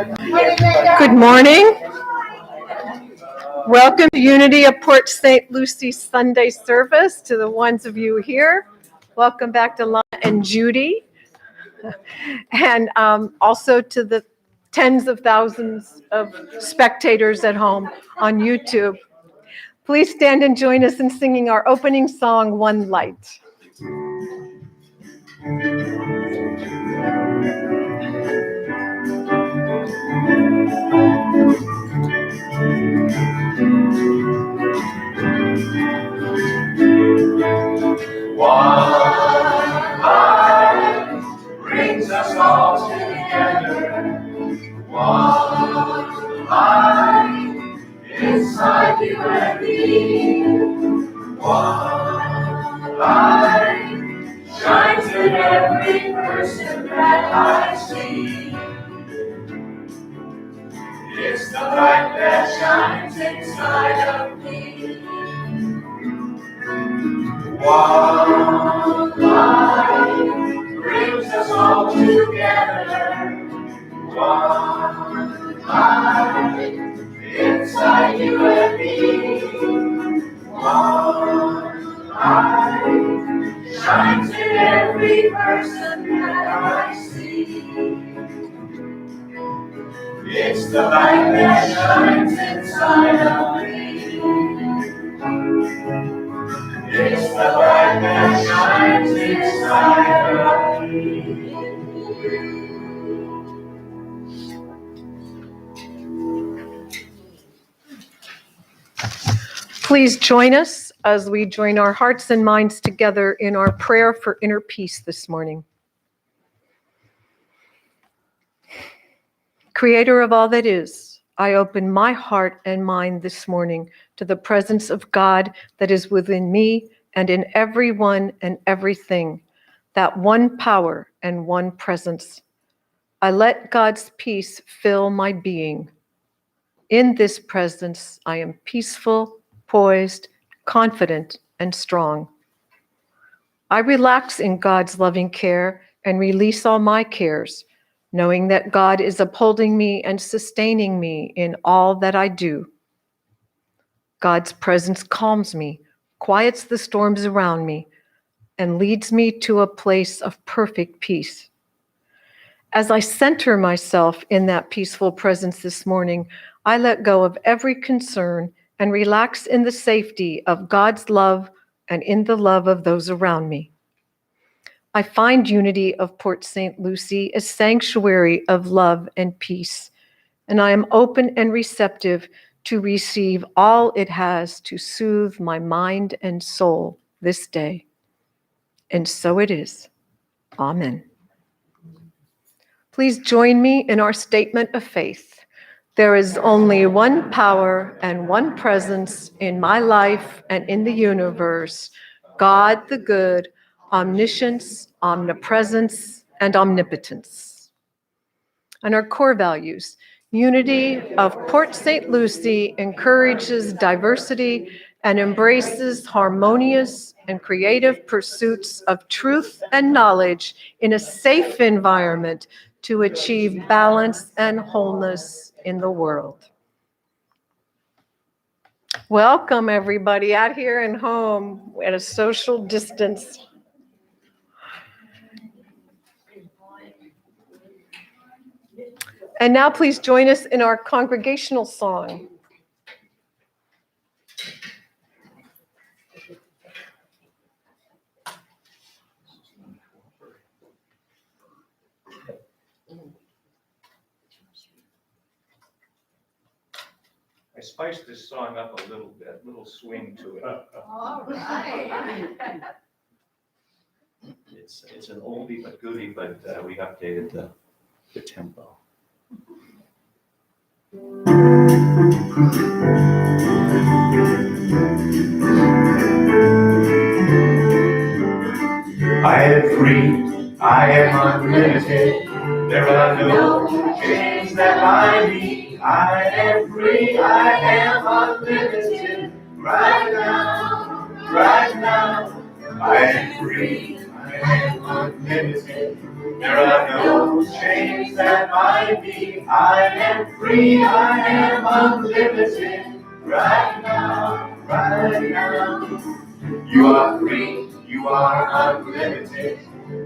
Good morning. Welcome to Unity of Port St. Lucie Sunday service. To the ones of you here, welcome back to Lana and Judy. And also to the tens of thousands of spectators at home on YouTube. Please stand and join us in singing our opening song, One Light. One light brings us all together. One light inside you and me. One light shines in every person that I see. It's the light that shines inside of me. One light brings us all together. One light inside you and me. One light shines in every person that I see. It's the light that shines inside of me. It's the light that shines inside of me. Please join us as we join our hearts and minds together in our prayer for inner peace this morning. Creator of all that is, I open my heart and mind this morning to the presence of God that is within me and in everyone and everything, that one power and one presence. I let God's peace fill my being. In this presence, I am peaceful, poised, confident, and strong. I relax in God's loving care and release all my cares, knowing that God is upholding me and sustaining me in all that I do. God's presence calms me, quiets the storms around me, and leads me to a place of perfect peace. As I center myself in that peaceful presence this morning, I let go of every concern and relax in the safety of God's love and in the love of those around me. I find Unity of Port St. Lucie a sanctuary of love and peace, and I am open and receptive to receive all it has to soothe my mind and soul this day. And so it is. Amen. Please join me in our statement of faith. There is only one power and one presence in my life and in the universe, God the good, omniscience, omnipresence, and omnipotence. And our core values: Unity of Port St. Lucie encourages diversity and embraces harmonious and creative pursuits of truth and knowledge in a safe environment to achieve balance and wholeness in the world. Welcome, everybody, out here and home at a social distance. And now please join us in our congregational song. I spiced this song up a little bit, a little swing to it. All right. It's an oldie but goodie, but we updated the tempo. I am free, I am unlimited, there are no chains that bind me. I am free, I am unlimited, right now, right now. I am free, I am unlimited, There are no chains that bind me. I am free, I am unlimited. Right now, right now. You are free, you are unlimited.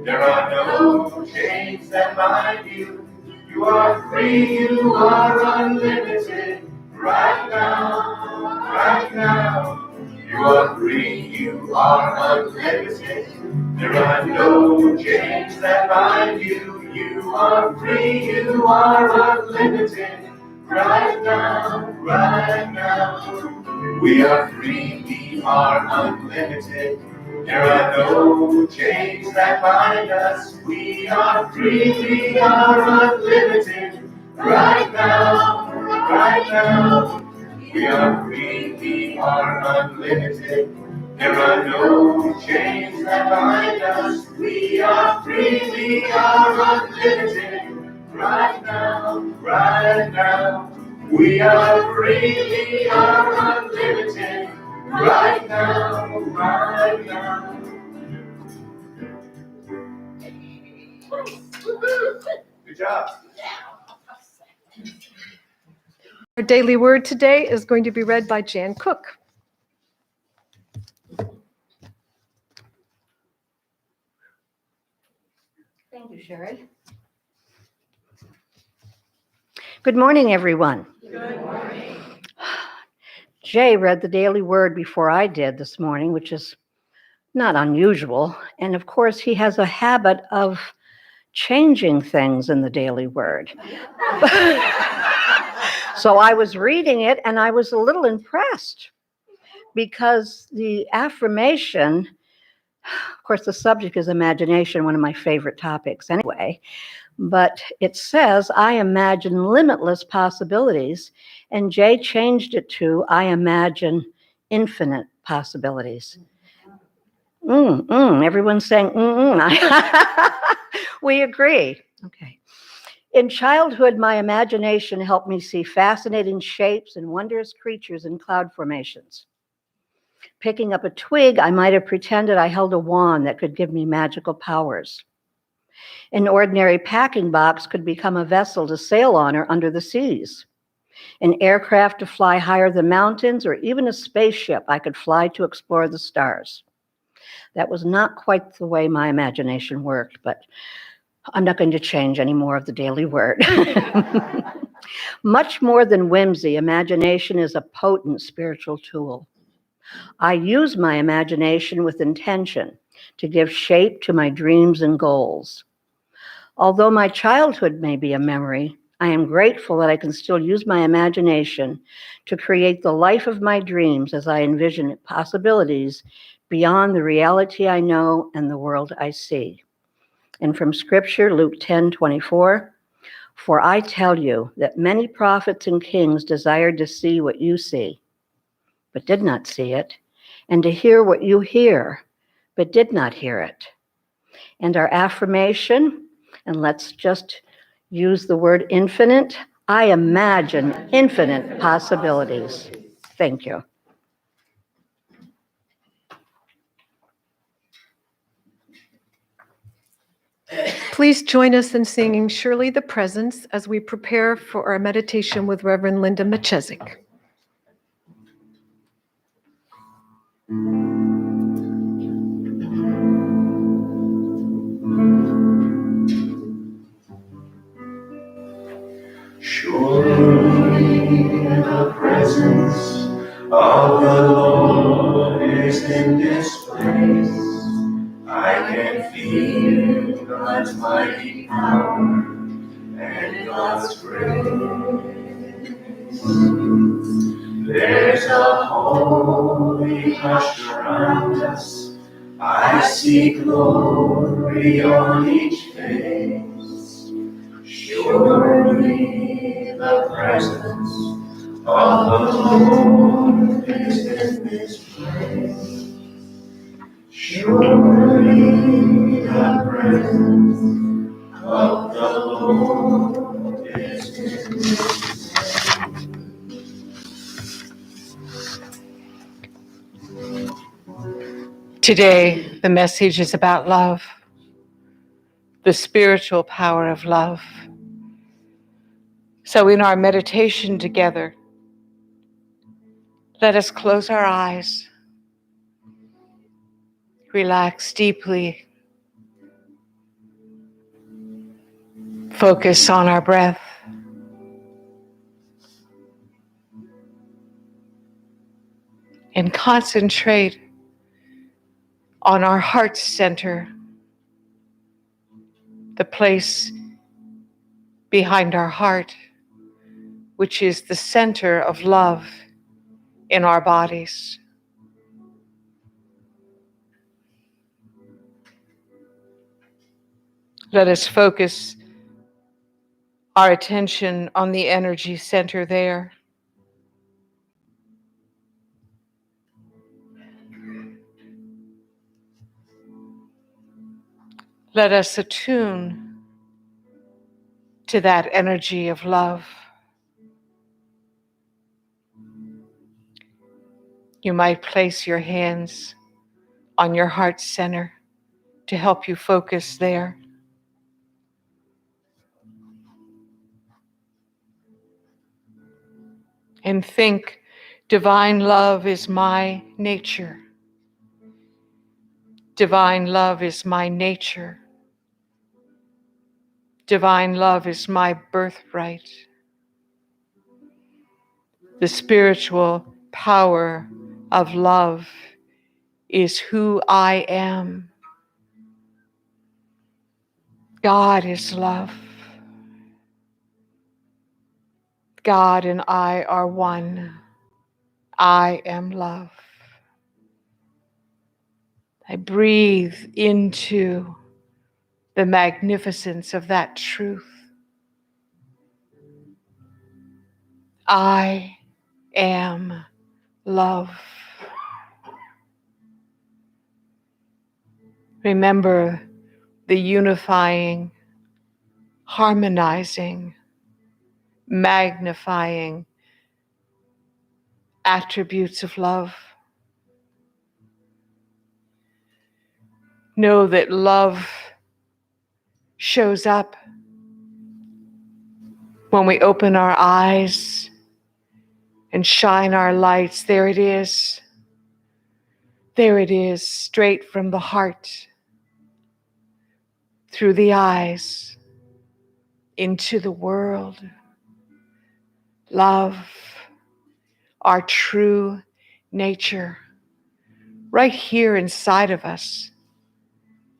There are no chains that bind you. You are free, you are unlimited. Right now, right now. You are free, you are unlimited. There are no chains that bind you. You are free, you are unlimited. Right now, right now. We are free, we are unlimited. There are no chains that bind us. We are free, we are unlimited. Right now, right now. We are free, we are unlimited. There are no chains that bind us. We are free, we are unlimited. Right now, right now. We are free, we are unlimited. Right now, right now. Good job. Our daily word today is going to be read by Jan Cook. Thank you, Sherry. Good morning, everyone. Good morning. Jay read the daily word before I did this morning, which is not unusual. And of course, he has a habit of changing things in the daily word. So I was reading it and I was a little impressed because the affirmation, of course, the subject is imagination, one of my favorite topics anyway. But it says, I imagine limitless possibilities. And Jay changed it to, I imagine infinite possibilities. Everyone's saying, We agree. Okay. In childhood, my imagination helped me see fascinating shapes and wondrous creatures in cloud formations. Picking up a twig, I might have pretended I held a wand that could give me magical powers. An ordinary packing box could become a vessel to sail on or under the seas. An aircraft to fly higher than mountains, or even a spaceship I could fly to explore the stars. That was not quite the way my imagination worked, but I'm not going to change any more of the daily word. Much more than whimsy, imagination is a potent spiritual tool. I use my imagination with intention to give shape to my dreams and goals. Although my childhood may be a memory, I am grateful that I can still use my imagination to create the life of my dreams as I envision possibilities beyond the reality I know and the world I see. And from Scripture, Luke 10:24, for I tell you that many prophets and kings desired to see what you see, but did not see it, and to hear what you hear, but did not hear it. And our affirmation, and let's just use the word infinite, I imagine infinite possibilities. Thank you. Please join us in singing Surely the Presence as we prepare for our meditation with Reverend Linda Machezik. Surely the presence of the Lord is in this place. I can feel God's mighty power and God's grace. There's a holy hush around us. I see glory on each face. Surely the presence of the Lord is in this place. Surely the presence of the Lord is in this place. Today, the message is about love. the spiritual power of love. So in our meditation together, let us close our eyes, relax deeply, focus on our breath, and concentrate on our heart center, the place behind our heart, which is the center of love in our bodies. Let us focus our attention on the energy center there. Let us attune to that energy of love. You might place your hands on your heart center to help you focus there. And think, divine love is my nature. Divine love is my nature. Divine love is my birthright. The spiritual power of love is who I am. God is love. God and I are one. I am love. I breathe into the magnificence of that truth. I am love. Remember the unifying, harmonizing, magnifying attributes of love. Know that love shows up when we open our eyes and shine our lights. There it is. There it is, straight from the heart, through the eyes, into the world. Love, our true nature, right here inside of us.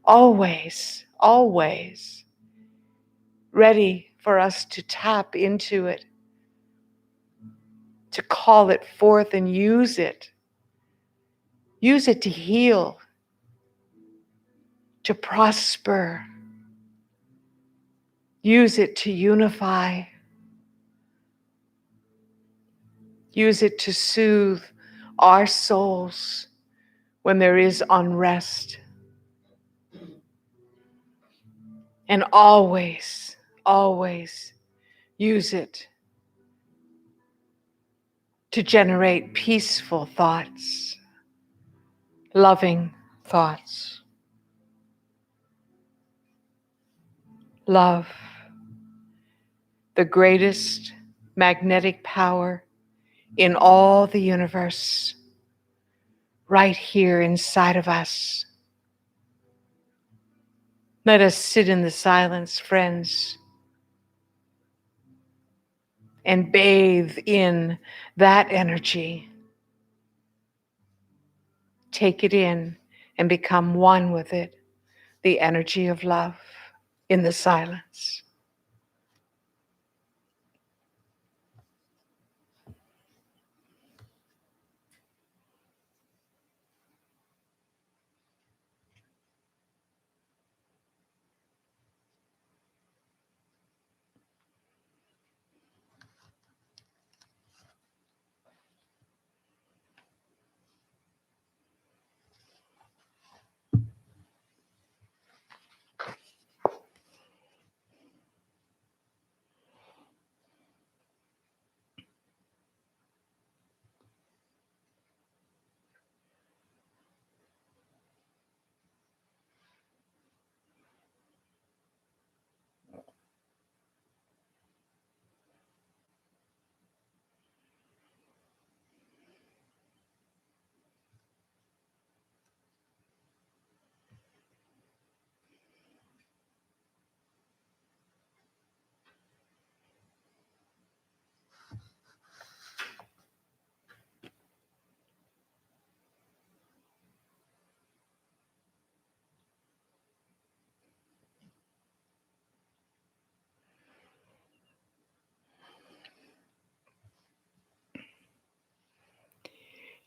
Always, always ready for us to tap into it, to call it forth and use it. Use it to heal, to prosper. Use it to unify. Use it to soothe our souls when there is unrest. And always, always use it to generate peaceful thoughts, loving thoughts. Love, the greatest magnetic power in all the universe, right here inside of us. Let us sit in the silence, friends, and bathe in that energy. Take it in and become one with it, the energy of love in the silence.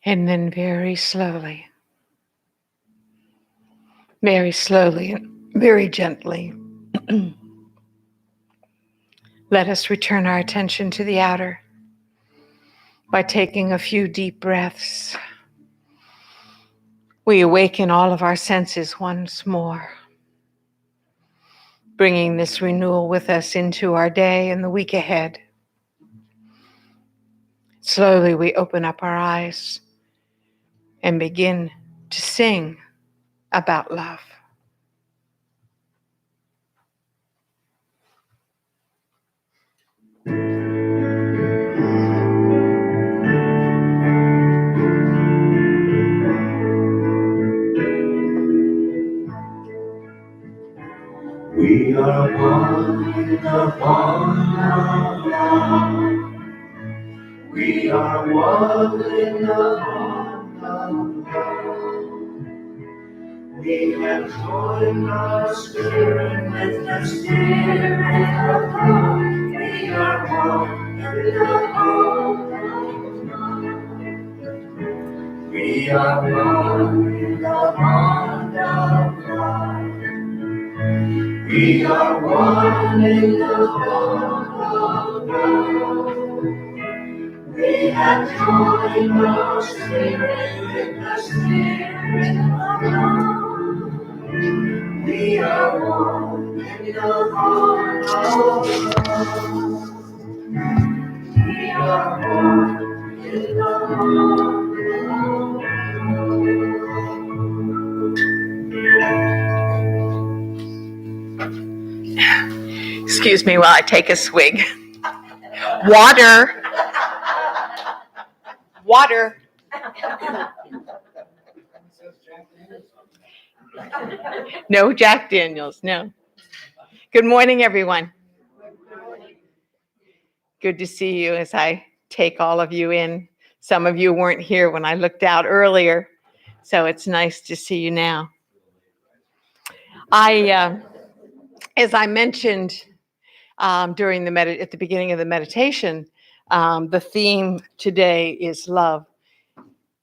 And then very slowly, and very gently, let us return our attention to the outer by taking a few deep breaths. We awaken all of our senses once more, bringing this renewal with us into our day and the week ahead. Slowly, we open up our eyes and begin to sing about love. We are one in the bond of love. We are one in the bond of love. We have joined our spirit with the spirit of God. We are one in the bond of love. We are one in the bond of love. We are one in the bond of love. We have joined our spirit with the spirit of God. We are one in the bond of love. We are one in the bond of love. Excuse me while I take a swig. Water. Water. No Jack Daniels, no. Good morning, everyone. Good to see you as I take all of you in. Some of you weren't here when I looked out earlier, so it's nice to see you now. As I mentioned at the beginning of the meditation, the theme today is love.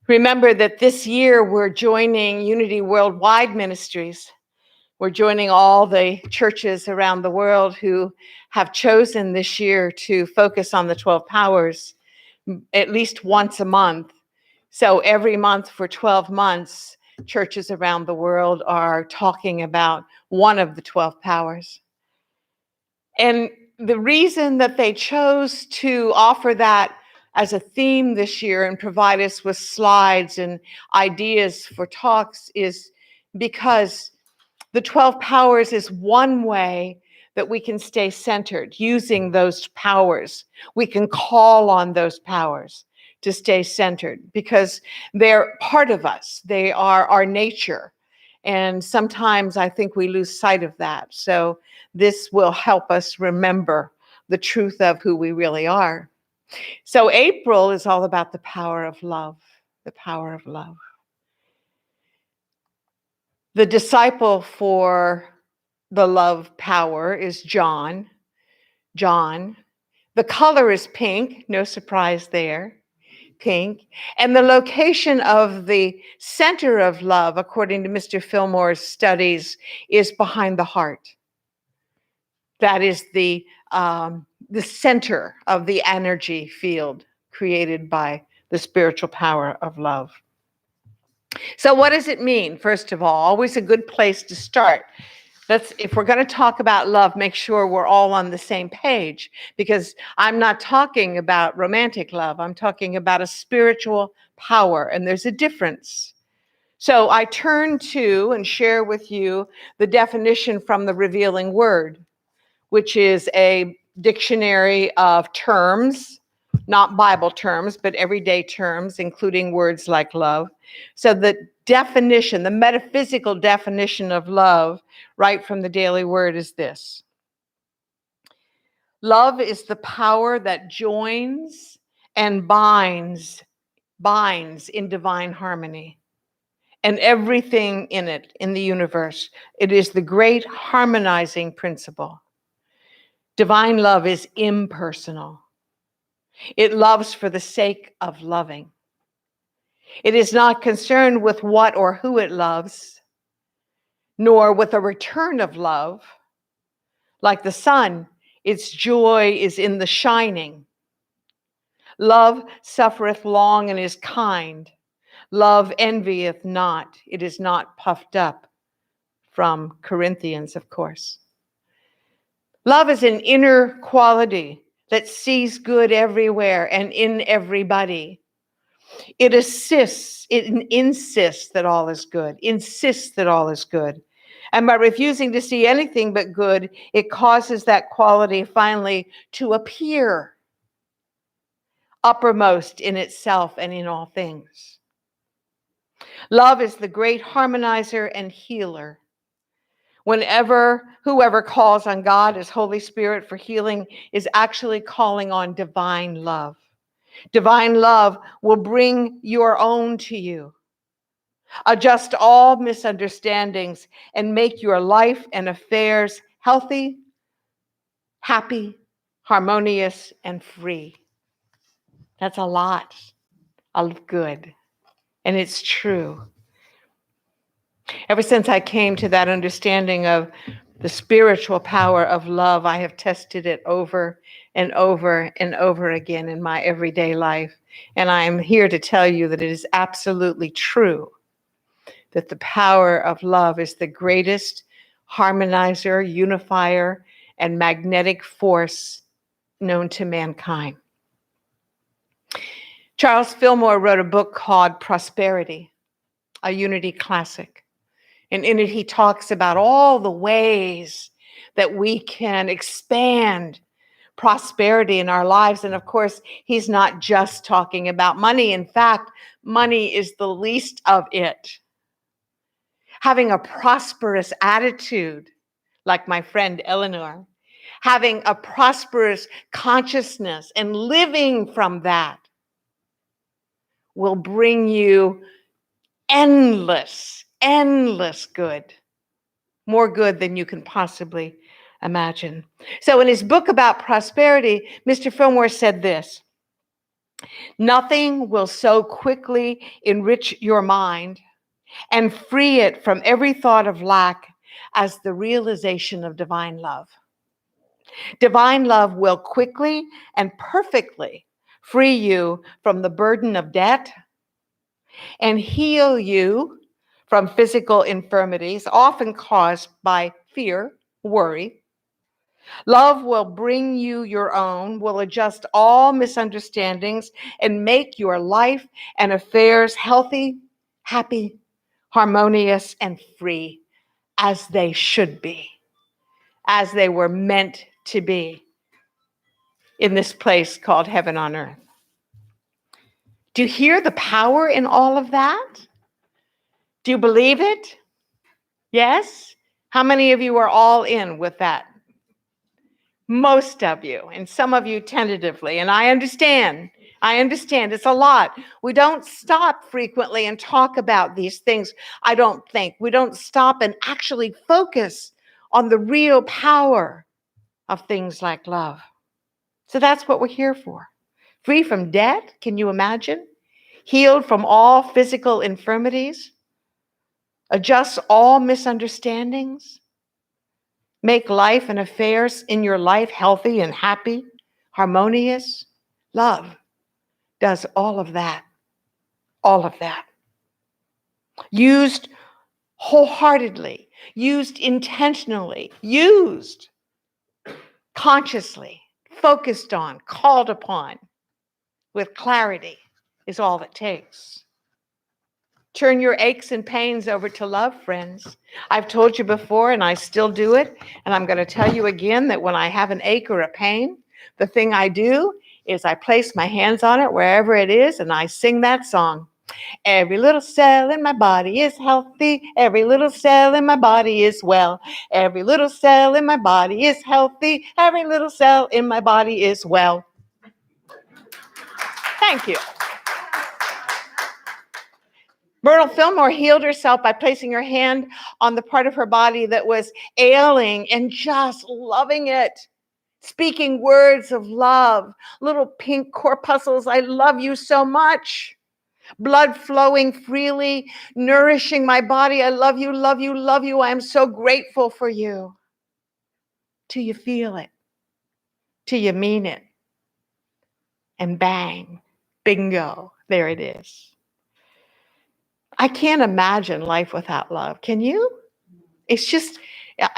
Remember that this year we're joining Unity Worldwide Ministries. We're joining all the churches around the world who have chosen this year to focus on the 12 powers at least once a month. So every month for 12 months, churches around the world are talking about one of the 12 powers. And the reason that they chose to offer that as a theme this year and provide us with slides and ideas for talks is because the 12 powers is one way that we can stay centered using those powers. We can call on those powers to stay centered because they're part of us. They are our nature. And sometimes I think we lose sight of that. So this will help us remember the truth of who we really are. So April is all about the power of love, the power of love. The disciple for the love power is John. John. The color is pink, no surprise there, pink. And the location of the center of love, according to Mr. Fillmore's studies, is behind the heart. That is the center of the energy field created by the spiritual power of love. So what does it mean? First of all, always a good place to start. If we're going to talk about love, make sure we're all on the same page, because I'm not talking about romantic love. I'm talking about a spiritual power, and there's a difference. So I turn to and share with you the definition from the Revealing Word, which is a dictionary of terms, not Bible terms, but everyday terms, including words like love. So the definition, the metaphysical definition of love, right from the Daily Word, is this. Love is the power that joins and binds in divine harmony. And everything in it, in the universe, it is the great harmonizing principle. Divine love is impersonal. It loves for the sake of loving. It is not concerned with what or who it loves, nor with a return of love. Like the sun, its joy is in the shining. Love suffereth long and is kind. Love envieth not. It is not puffed up. From Corinthians, of course. Love is an inner quality that sees good everywhere and in everybody. It insists that all is good, insists that all is good. And by refusing to see anything but good, it causes that quality finally to appear uppermost in itself and in all things. Love is the great harmonizer and healer. Whoever calls on God as Holy Spirit for healing is actually calling on divine love. Divine love will bring your own to you, adjust all misunderstandings, and make your life and affairs healthy, happy, harmonious, and free. That's a lot of good, and it's true. Ever since I came to that understanding of the spiritual power of love, I have tested it over and over and over again in my everyday life. And I am here to tell you that it is absolutely true that the power of love is the greatest harmonizer, unifier, and magnetic force known to mankind. Charles Fillmore wrote a book called Prosperity, a Unity classic. And in it, he talks about all the ways that we can expand prosperity in our lives. And of course, he's not just talking about money. In fact, money is the least of it. Having a prosperous attitude, like my friend Eleanor, having a prosperous consciousness and living from that will bring you endless good. More good than you can possibly imagine. So in his book about prosperity, Mr. Fillmore said this: nothing will so quickly enrich your mind and free it from every thought of lack as the realization of divine love. Divine love will quickly and perfectly free you from the burden of debt and heal you from physical infirmities, often caused by fear, worry. Love will bring you your own, will adjust all misunderstandings, and make your life and affairs healthy, happy, harmonious, and free, as they should be, as they were meant to be in this place called heaven on earth. Do you hear the power in all of that? Do you believe it? Yes? How many of you are all in with that? Most of you, and some of you tentatively. And I understand it's a lot. We don't stop frequently and talk about these things, I don't think. We don't stop and actually focus on the real power of things like love. So that's what we're here for. Free from debt, can you imagine? Healed from all physical infirmities. Adjust all misunderstandings. Make life and affairs in your life healthy and happy, harmonious. Love does all of that. All of that. Used wholeheartedly, used intentionally, used consciously, focused on, called upon, with clarity is all it takes. Turn your aches and pains over to love, friends. I've told you before, and I still do it, and I'm going to tell you again that when I have an ache or a pain, the thing I do is I place my hands on it wherever it is, and I sing that song. Every little cell in my body is healthy. Every little cell in my body is well. Every little cell in my body is healthy. Every little cell in my body is well. Thank you. Myrtle Fillmore healed herself by placing her hand on the part of her body that was ailing and just loving it, speaking words of love, little pink corpuscles, I love you so much. blood flowing freely, nourishing my body. I love you, love you, love you. I am so grateful for you. Till you feel it, till you mean it. And bang, bingo, there it is. I can't imagine life without love. Can you? It's just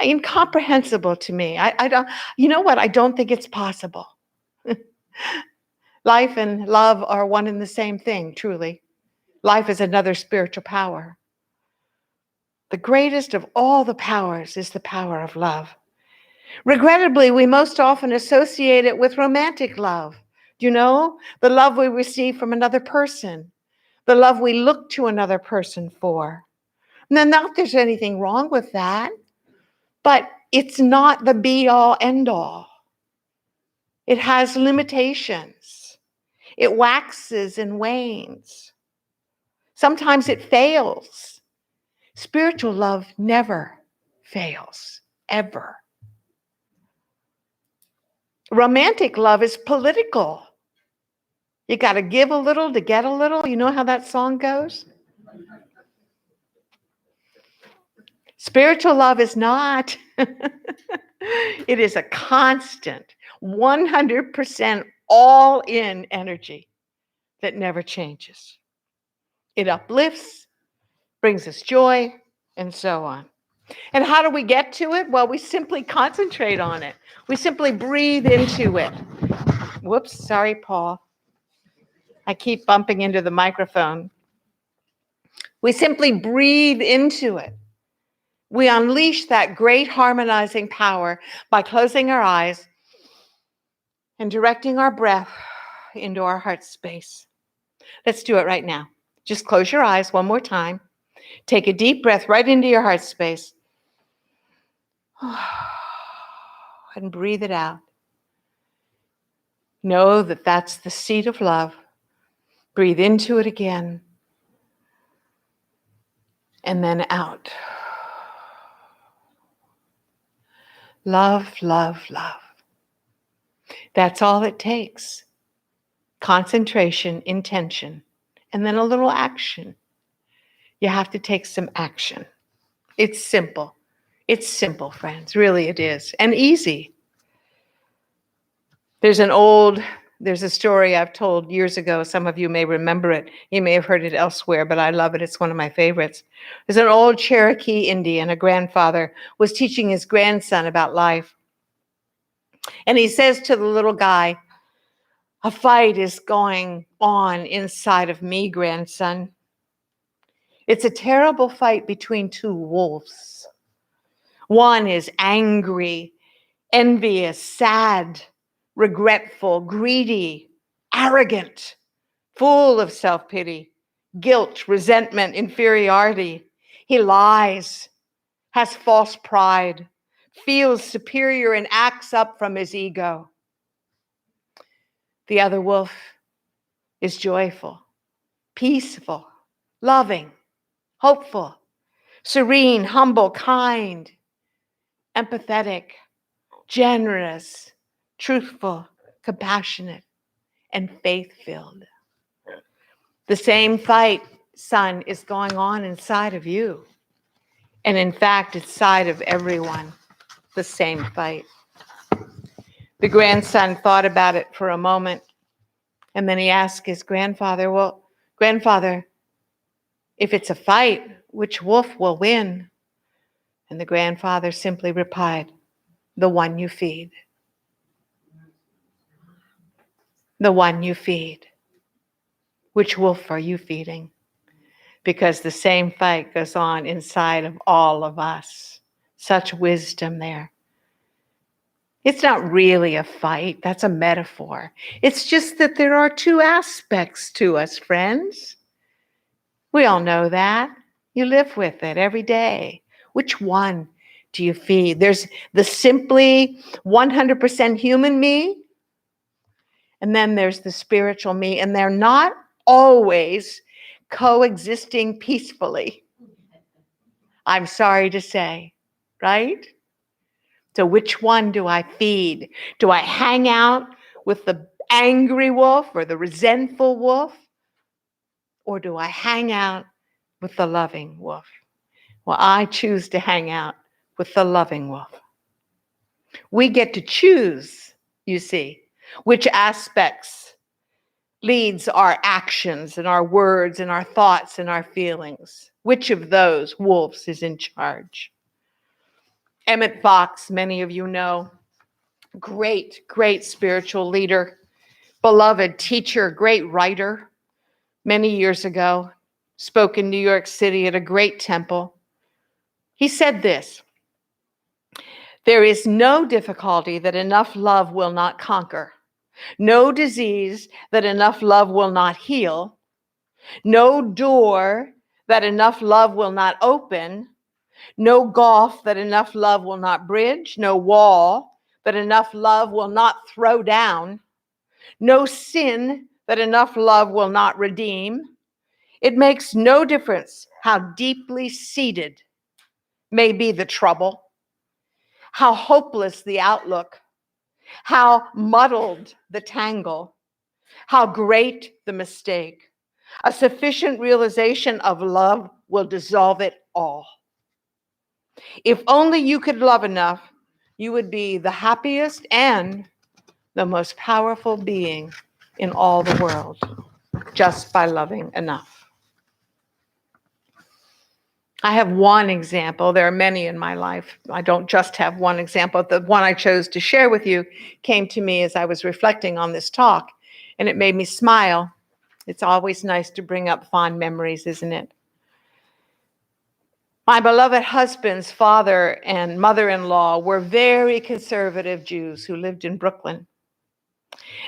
incomprehensible to me. I don't, you know what? I don't think it's possible. Life and love are one and the same thing, truly. Life is another spiritual power. The greatest of all the powers is the power of love. Regrettably, we most often associate it with romantic love. You know, the love we receive from another person, the love we look to another person for. Now, not there's anything wrong with that, but it's not the be-all, end-all. It has limitations. It waxes and wanes. Sometimes it fails. Spiritual love never fails, ever. Romantic love is political. You got to give a little to get a little. You know how that song goes? Spiritual love is not. It is a constant, 100% all in energy that never changes. It uplifts, brings us joy, and so on. And how do we get to it? Well, we simply concentrate on it. We simply breathe into it. Whoops, sorry, Paul. I keep bumping into the microphone. We simply breathe into it. We unleash that great harmonizing power by closing our eyes and directing our breath into our heart space. Let's do it right now. Just close your eyes one more time. Take a deep breath right into your heart space. And breathe it out. Know that that's the seat of love. Breathe into it again. And then out. Love, love, love. That's all it takes. Concentration, intention, and then a little action. You have to take some action. It's simple. It's simple, friends. Really, it is. And easy. There's a story I've told years ago. Some of you may remember it. You may have heard it elsewhere, but I love it. It's one of my favorites. There's an old Cherokee Indian, a grandfather, was teaching his grandson about life. And he says to the little guy, "A fight is going on inside of me, grandson. It's a terrible fight between two wolves. One is angry, envious, sad, regretful, greedy, arrogant, full of self-pity, guilt, resentment, inferiority. He lies, has false pride, feels superior, and acts up from his ego. The other wolf is joyful, peaceful, loving, hopeful, serene, humble, kind, empathetic, generous, truthful, compassionate, and faith-filled. The same fight, son, is going on inside of you. And in fact, it's inside of everyone, the same fight." The grandson thought about it for a moment, and then he asked his grandfather, "Well, grandfather, if it's a fight, which wolf will win?" And the grandfather simply replied, "The one you feed. The one you feed." Which wolf are you feeding? Because the same fight goes on inside of all of us. Such wisdom there. It's not really a fight. That's a metaphor. It's just that there are two aspects to us, friends. We all know that. You live with it every day. Which one do you feed? There's the simply 100% human me, and then there's the spiritual me, and they're not always coexisting peacefully. I'm sorry to say, right? So which one do I feed? Do I hang out with the angry wolf or the resentful wolf? or do I hang out with the loving wolf? Well, I choose to hang out with the loving wolf. We get to choose, you see, which aspects leads our actions and our words and our thoughts and our feelings. Which of those wolves is in charge? Emmett Fox, many of you know, great, great spiritual leader, beloved teacher, great writer, many years ago, spoke in New York City at a great temple. He said this: "There is no difficulty that enough love will not conquer, no disease that enough love will not heal, no door that enough love will not open, no gulf that enough love will not bridge, no wall that enough love will not throw down, no sin that enough love will not redeem. It makes no difference how deeply seated may be the trouble, how hopeless the outlook, how muddled the tangle, how great the mistake. A sufficient realization of love will dissolve it all. If only you could love enough, you would be the happiest and the most powerful being in all the world, just by loving enough." I have one example. There are many in my life. I don't just have one example. The one I chose to share with you came to me as I was reflecting on this talk, and it made me smile. It's always nice to bring up fond memories, isn't it? My beloved husband's father and mother-in-law were very conservative Jews who lived in Brooklyn.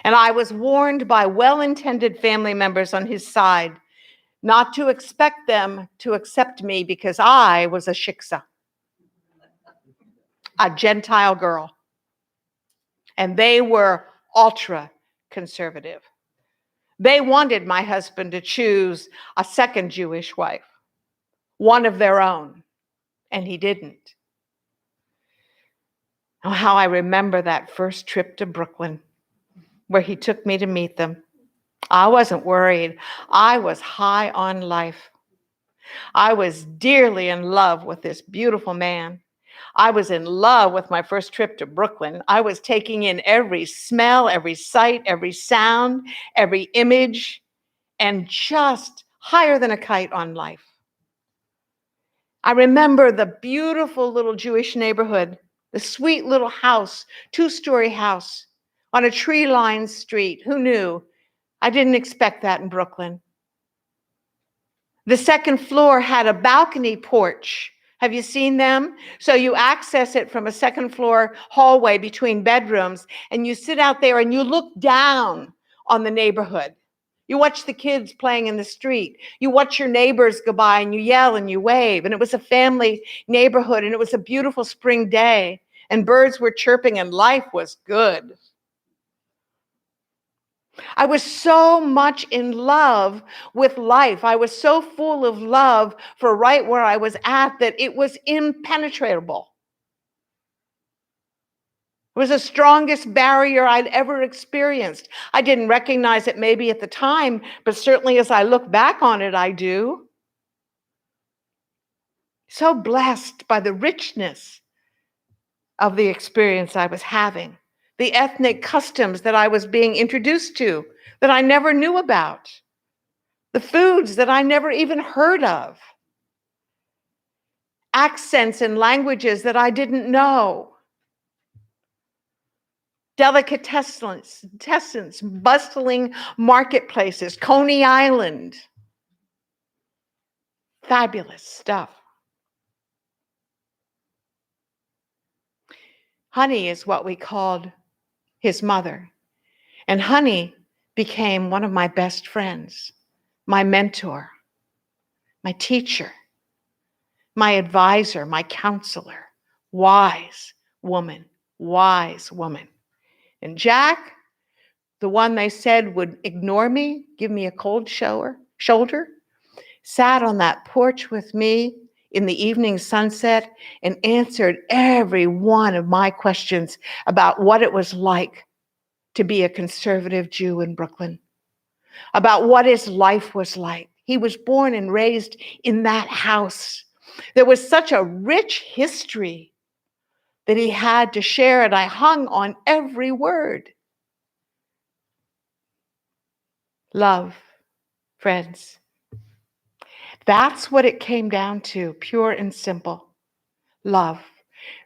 And I was warned by well-intended family members on his side not to expect them to accept me because I was a shiksa, a Gentile girl. And they were ultra conservative. They wanted my husband to choose a second Jewish wife, one of their own, and he didn't. Oh, how I remember that first trip to Brooklyn, where he took me to meet them. I wasn't worried. I was high on life. I was dearly in love with this beautiful man. I was in love with my first trip to Brooklyn. I was taking in every smell, every sight, every sound, every image, and just higher than a kite on life. I remember the beautiful little Jewish neighborhood, the sweet little house, two-story house on a tree-lined street. Who knew? I didn't expect that in Brooklyn. The second floor had a balcony porch. Have you seen them? So you access it from a second floor hallway between bedrooms, and you sit out there and you look down on the neighborhood. You watch the kids playing in the street. You watch your neighbors go by and you yell and you wave. And it was a family neighborhood, and it was a beautiful spring day, and birds were chirping and life was good. I was so much in love with life. I was so full of love for right where I was at that it was impenetrable. It was the strongest barrier I'd ever experienced. I didn't recognize it maybe at the time, but certainly as I look back on it, I do. So blessed by the richness of the experience I was having, the ethnic customs that I was being introduced to that I never knew about, the foods that I never even heard of, accents and languages that I didn't know, delicatessens, bustling marketplaces, Coney Island. Fabulous stuff. Honey is what we called his mother. And Honey became one of my best friends, my mentor, my teacher, my advisor, my counselor. Wise woman, wise woman. And Jack, the one they said would ignore me, give me a cold shoulder, sat on that porch with me in the evening sunset and answered every one of my questions about what it was like to be a conservative Jew in Brooklyn, about what his life was like, He was born and raised in that house. There was such a rich history that he had to share, and I hung on every word. Love, friends. That's what it came down to, pure and simple. Love,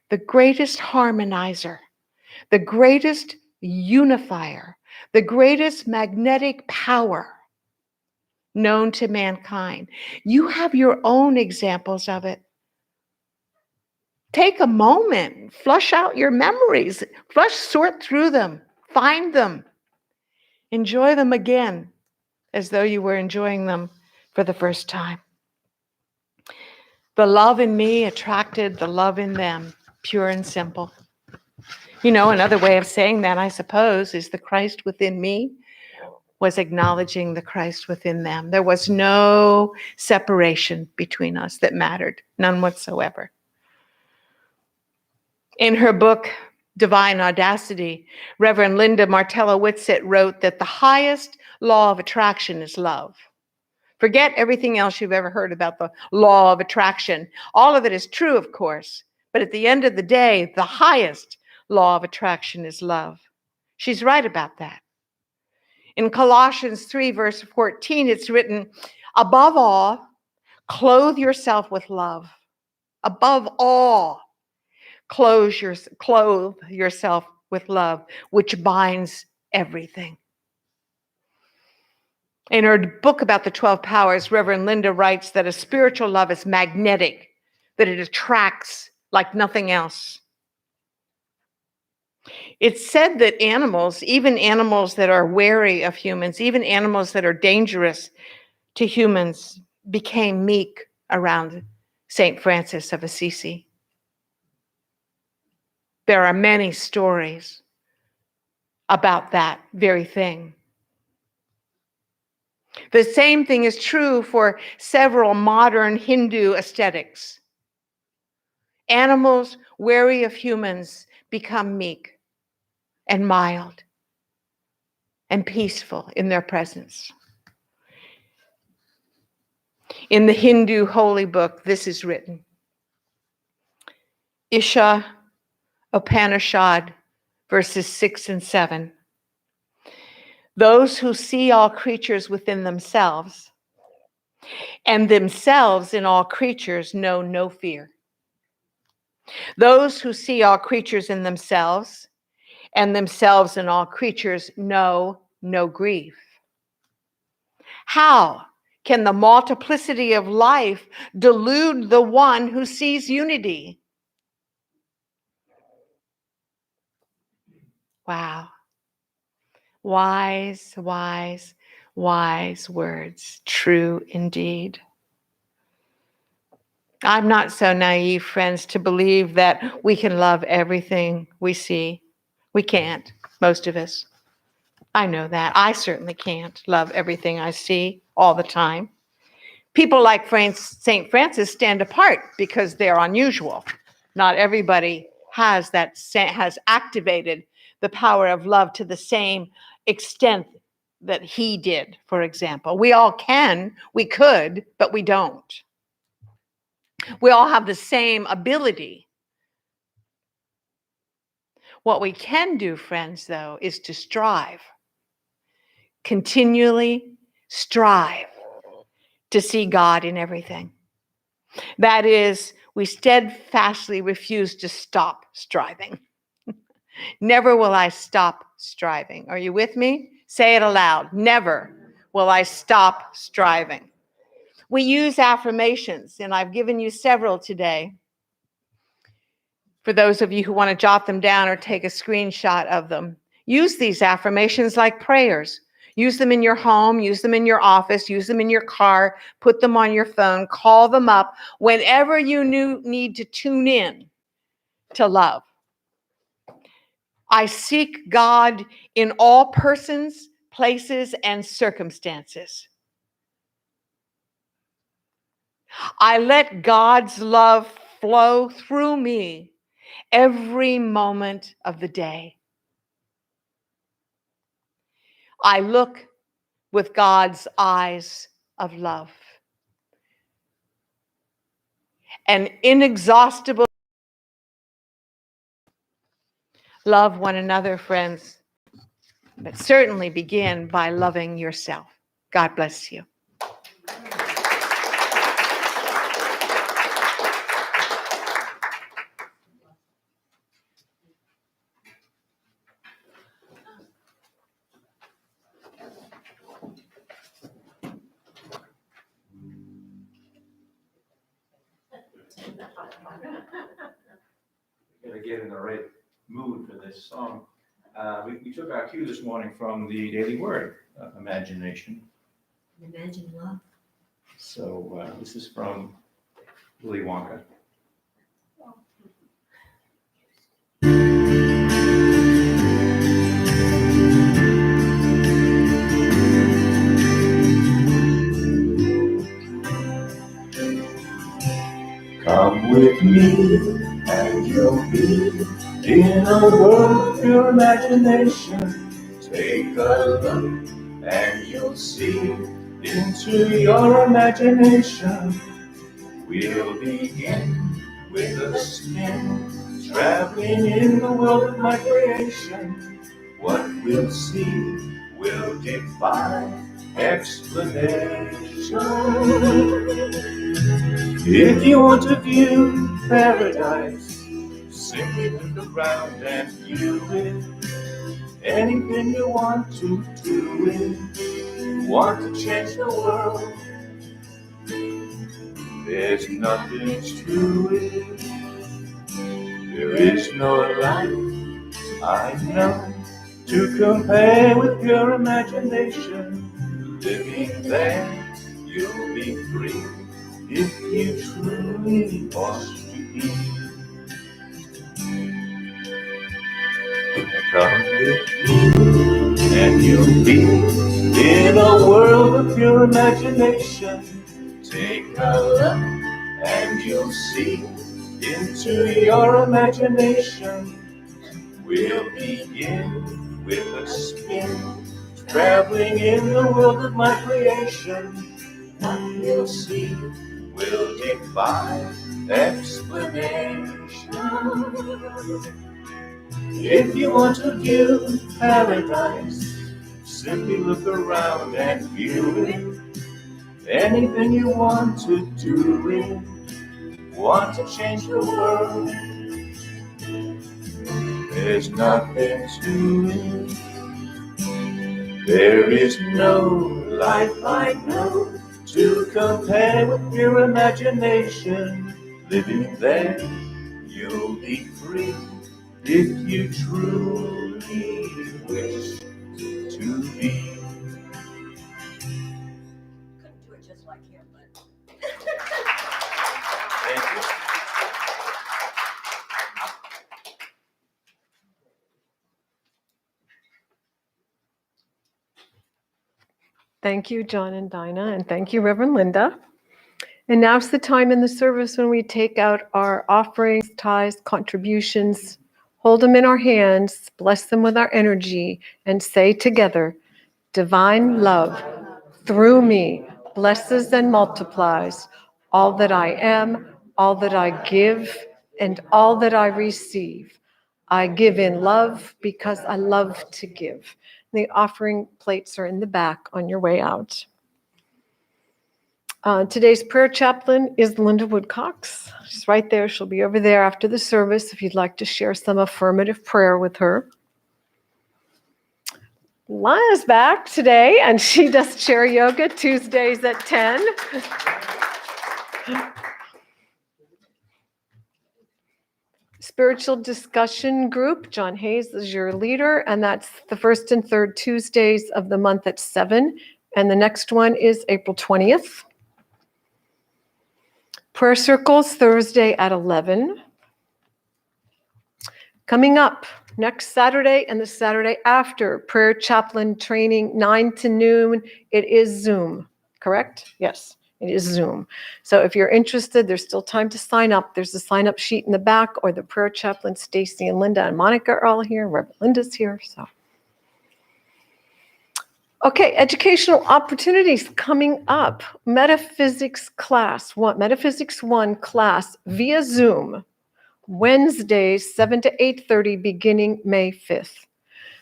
the greatest harmonizer, the greatest unifier, the greatest magnetic power known to mankind. You have your own examples of it. Take a moment, flush out your memories, sort through them, find them, enjoy them again as though you were enjoying them for the first time. The love in me attracted the love in them, pure and simple. You know, another way of saying that, I suppose, is the Christ within me was acknowledging the Christ within them. There was no separation between us that mattered, none whatsoever. In her book, Divine Audacity, Reverend Linda Martella Whitsett wrote that the highest law of attraction is love. Forget everything else you've ever heard about the law of attraction. All of it is true, of course, but at the end of the day, the highest law of attraction is love. She's right about that. In Colossians 3, verse 14, it's written, above all, clothe yourself with love. Above all, clothe yourself with love, which binds everything. In her book about the 12 powers, Reverend Linda writes that a spiritual love is magnetic, that it attracts like nothing else. It's said that animals, even animals that are wary of humans, even animals that are dangerous to humans, became meek around St. Francis of Assisi. There are many stories about that very thing. The same thing is true for several modern Hindu aesthetics. Animals wary of humans become meek and mild and peaceful in their presence. In the Hindu holy book, this is written. Isha Upanishad, verses 6 and 7. Those who see all creatures within themselves and themselves in all creatures know no fear. Those who see all creatures in themselves and themselves in all creatures know no grief. How can the multiplicity of life delude the one who sees unity? Wow. Wise, wise, wise words. True indeed. I'm not so naive, friends, to believe that we can love everything we see. We can't, most of us. I know that. I certainly can't love everything I see all the time. People like St. Francis stand apart because they're unusual. Not everybody has activated the power of love to the same extent that he did, for example. We all can, we could, but we don't. We all have the same ability. What we can do, friends, though, is to strive. Continually strive to see God in everything. That is, we steadfastly refuse to stop striving. Never will I stop striving. Are you with me? Say it aloud. Never will I stop striving. We use affirmations, and I've given you several today. For those of you who want to jot them down or take a screenshot of them, use these affirmations like prayers. Use them in your home, use them in your office, use them in your car, put them on your phone, call them up whenever you need to tune in to love. I seek God in all persons, places, and circumstances. I let God's love flow through me every moment of the day. I look with God's eyes of love. An inexhaustible love one another, friends, but certainly begin by loving yourself. God bless you. Gotta get in the right mood for this song. We took our cue this morning from the Daily Word, imagination. Imagine love. So this is from Willy Wonka. Come with me and you'll be in a world of your imagination. Take a look and you'll see into your imagination. We'll begin with a spin, traveling in the world of my creation. What we'll see will defy explanation. If you want to view paradise, simply look around and view it. Anything you want to do it. Want to change the world, there's nothing to it. There is no life I know to compare with your imagination. Living there, you'll be free if you truly want to be. Come with me and you'll be in a world of pure imagination. Take a look and you'll see into your imagination. We'll begin with a spin, traveling in the world of my creation. What we'll see will defy explanation. If you want to view paradise, simply look around and view it. Anything you want to do it, want to change the world, there's nothing to it. There is no life I know to compare with your imagination. Living there, you'll be free if you truly wish to be. Couldn't do it just like him, but. Thank you. Thank you, John and Dinah, and thank you, Reverend Linda. And now's the time in the service when we take out our offerings, tithes, contributions, hold them in our hands, bless them with our energy, and say together, divine love through me blesses and multiplies all that I am, all that I give, and all that I receive. I give in love because I love to give. The offering plates are in the back on your way out. Today's prayer chaplain is Linda Woodcox. She's right there. She'll be over there after the service if you'd like to share some affirmative prayer with her. Lana's back today, and she does chair yoga Tuesdays at 10. Spiritual discussion group, John Hayes is your leader, and that's the first and third Tuesdays of the month at 7, and the next one is April 20th. Prayer circles Thursday at 11. Coming up next Saturday and the Saturday after, prayer chaplain training 9 to noon. It is Zoom, correct? Yes, it is Zoom. So if you're interested, there's still time to sign up. There's a sign-up sheet in the back, or the prayer chaplain, Stacy and Linda and Monica are all here. Reverend Linda's here, so. Okay, educational opportunities coming up. Metaphysics class, Metaphysics 1 class via Zoom, Wednesdays, 7 to 8:30, beginning May 5th.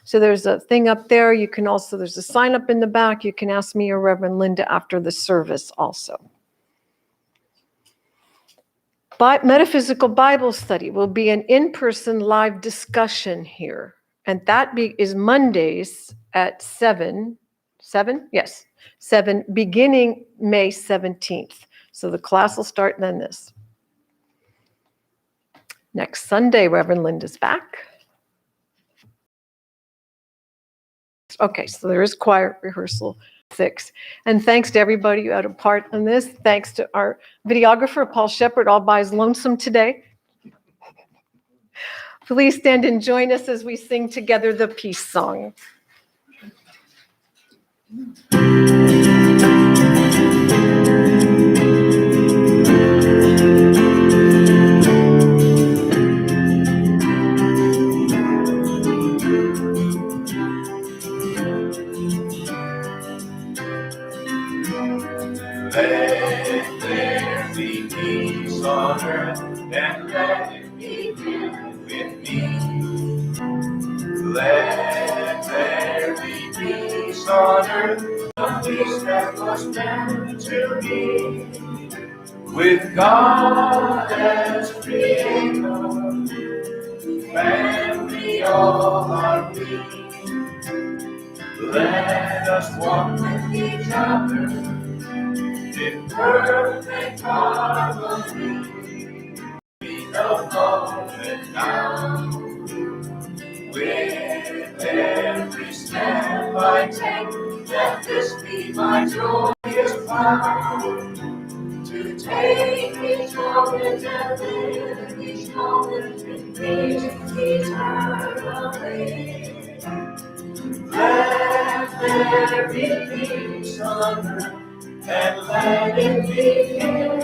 So there's a thing up there. You can also, there's a sign up in the back. You can ask me or Reverend Linda after the service also. Metaphysical Bible study will be an in-person live discussion here. And that is Mondays at 7, yes, 7, beginning May 17th. So the class will start then this. Next Sunday, Reverend Linda's back. Okay, so there is choir rehearsal 6. And thanks to everybody who had a part in this. Thanks to our videographer, Paul Shepard, all by his lonesome today. Please stand and join us as we sing together the peace song. Let there be peace on earth, and let it begin with me. Let there be peace on earth, a peace that was meant to be. With God as creator, and we all are we. Let us walk with each other in perfect harmony. Be the moment now. With every step I take, let this be my joyous vow. To take each moment and live each moment in peace eternally. Let there be peace on earth, and let it begin.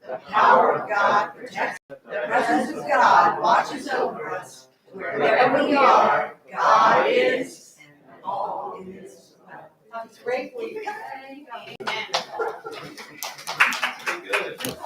The power of God protects us. The presence of God watches over us. Wherever we are, God is, and all is well. Have a great week. Good.